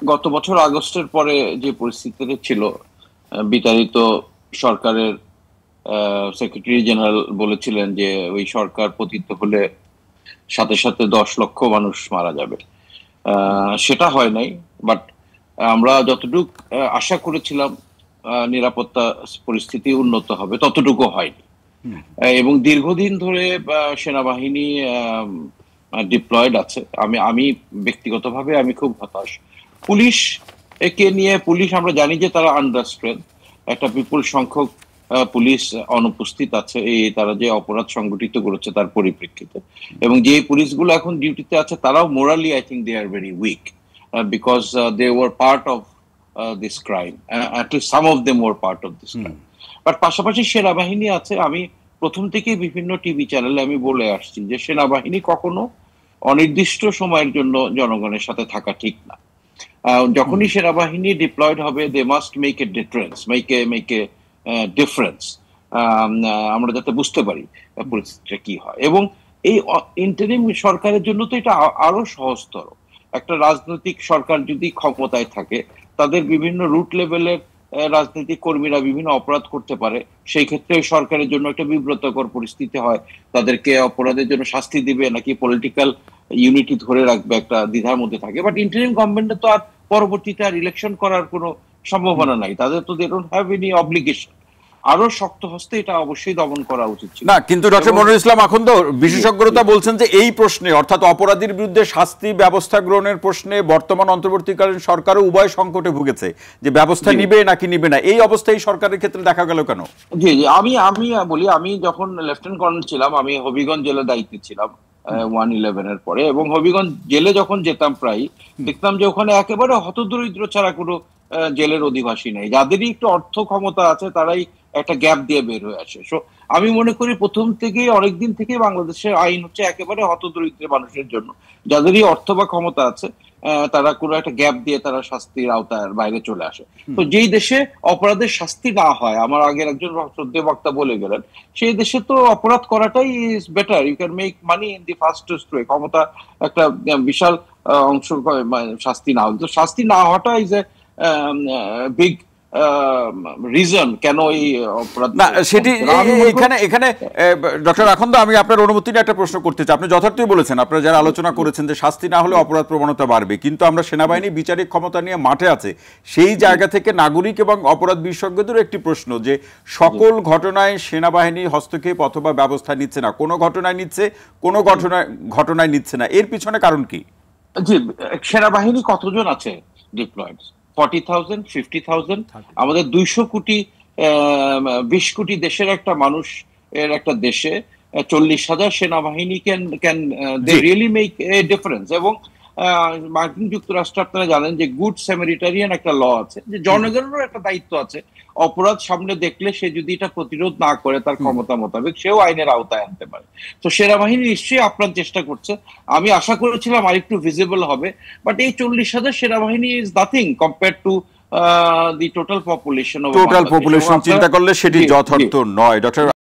গত বছর আগস্টের পরে যে পরিস্থিতিটা ছিল, বিতাড়িত সরকারের সেক্রেটারি জেনারেল বলেছিলেন যে ওই সরকার পতিত হলে সাথে সাথে 10 লক্ষ মানুষ মারা যাবে। সেটা হয় নাই, বাট আমরা যতটুকু আশা করেছিলাম নিরাপত্তা পরিস্থিতি উন্নত হবে ততটুকু হয়নি। এবং দীর্ঘদিন ধরে সেনাবাহিনী ডিপ্লয়েড আছে। আমি ব্যক্তিগতভাবে আমি খুব হতাশ। পুলিশ পুলিশ আমরা জানি যে তারা আন্ডার স্ট্রেংথ, একটা বিপুল সংখ্যক পুলিশ অনুপস্থিত আছে এই তারা যে অপরাধ সংগঠিত করেছে তার পরিপ্রেক্ষিতে। এবং যে পুলিশগুলো এখন ডিউটিতে আছে তারাও morally I think they are very weak because they were part of this crime, at least some of them were part of this crime. But পাশাপাশি সেনাবাহিনী আছে। আমি প্রথম থেকেই বিভিন্ন টিভি চ্যানেলে আমি বলে আসছি যে সেনাবাহিনী কখনো অনির্দিষ্ট সময়ের জন্য জনগণের সাথে থাকা ঠিক না। যখনই সেনাবাহিনী ডিপ্লয়েড হবে they must make a difference, make a difference, আমরা যাতে বুঝতে পারি পরিস্থিতিটা কি হয়। এবং এই ইন্টারিম সরকারের জন্য তো এটা আরো সহজতর। একটা রাজনৈতিক সরকার যদি ক্ষমতায় থাকে তাদের বিভিন্ন রুট লেভেলের রাজনৈতিক কর্মীরা বিভিন্ন অপরাধ করতে পারে, সেই ক্ষেত্রে সরকারের জন্য একটা বিব্রতকর পরিস্থিতি হয়। তাদেরকে অপরাধের জন্য শাস্তি দিবে নাকি পলিটিক্যাল ইউনিটি ধরে রাখবে, একটা দ্বিধার মধ্যে থাকে। বাট ইন্টারিম গভর্নমেন্টে তো আর পরবর্তীতে আর ইলেকশন করার কোনো সম্ভাবনা নাই, তাদের তো they don't have any obligation. আরো শক্ত হস্তে এটা অবশ্যই দমন করা উচিত ছিল। না, কিন্তু ডক্টর মনিরুল ইসলাম আখন্দ বিশেষজ্ঞতা বলছেন যে এই প্রশ্নে, অর্থাৎ অপরাধীর বিরুদ্ধে শাস্তি ব্যবস্থা গ্রহণের প্রশ্নে বর্তমান অন্তর্বর্তীকালীন সরকারও উভয় সংকটে ভুগেছে, যে ব্যবস্থা নিবে নাকি নিবে না। এই অবস্থায় সরকারের ক্ষেত্রে দেখা গেল কেন? জি জি, আমি বলি, আমি যখন লেফটেন্যান্ট কর্নেল ছিলাম আমি হবিগঞ্জ জেলের দায়িত্বে ছিলাম 1/11 এর পরে, এবং হবিগঞ্জ জেলে যখন যেতাম প্রায় দেখতাম যে ওখানে একেবারে হতদরিদ্র ছাড়া কোনো জেলের অধিবাসী নেই। যাদেরই একটু অর্থ ক্ষমতা আছে তারাই একটা গ্যাপ দিয়ে বের হয়ে আসে। সো আমি মনে করি প্রথম থেকেই অনেকদিন থেকে বাংলাদেশের আইন হচ্ছে একেবারে হতদরিদ্র মানুষের জন্য। যাদেরই অর্থ বা ক্ষমতা আছে তারা কোনো একটা গ্যাপ দিয়ে তারা শাস্তির আওতার বাইরে চলে আসে। তো যেই দেশে অপরাধের শাস্তি না হয়, আমার আগের একজন শ্রদ্ধেয় বক্তা বলে গেলেন, সেই দেশে তো অপরাধ করাটাই is better. You can make money in the fastest way. ক্ষমতা একটা বিশাল অংশ শাস্তি না হলে, তো শাস্তি না হওয়াটা ইজ এ বিগ রিজন কেন এই অপরাধ না সেটি এখানে ডক্টর আখন্দ, আমি আপনার অনুমতি নিয়ে একটা প্রশ্ন করতে চাই। আপনি যথার্থই বলেছেন, আপনারা যারা আলোচনা করেছেন যে শাস্তি না হলে অপরাধ প্রবণতা বাড়বে, কিন্তু আমরা সেনাবাহিনী বিচারিক ক্ষমতা নিয়ে মাঠে আছে, সেই জায়গা থেকে নাগরিক এবং অপরাধ বিশেষজ্ঞদেরও একটি প্রশ্ন যে সকল ঘটনায় সেনাবাহিনী হস্তক্ষেপ অথবা ব্যবস্থা নিচ্ছে না, কোনো ঘটনায় নিচ্ছে, কোনো ঘটনায় নিচ্ছে না। এর পিছনে কারণ কি? জি, সেনাবাহিনী কতজন আছে ডিপ্লয়েড? 40,000, 50,000? আমাদের 200 কোটি 20 কোটি দেশের একটা মানুষ এর একটা দেশে 40,000 সেনাবাহিনী can they really make a difference. এবং মার্কিন যুক্তরাষ্ট্র আপনারা জানেন যে গুড স্যামারিটারিয়ান একটা ল আছে, যে জনগণেরও একটা দায়িত্ব আছে অপরাধ সামনে দেখলে সে যদি এটা প্রতিরোধ না করে তার ক্ষমতা মোতাবেক সেও আইনের আওতায় আনতে পারে। তো সেনাবাহিনী নিশ্চয়ই আপনার চেষ্টা করছে। আমি আশা করেছিলাম আরেকটু ভিজিবল হবে, বাট এই 40,000 সেনাবাহিনী is nothing compare to the total population চিন্তা করলে সেটি যথার্থ নয়। ডক্টর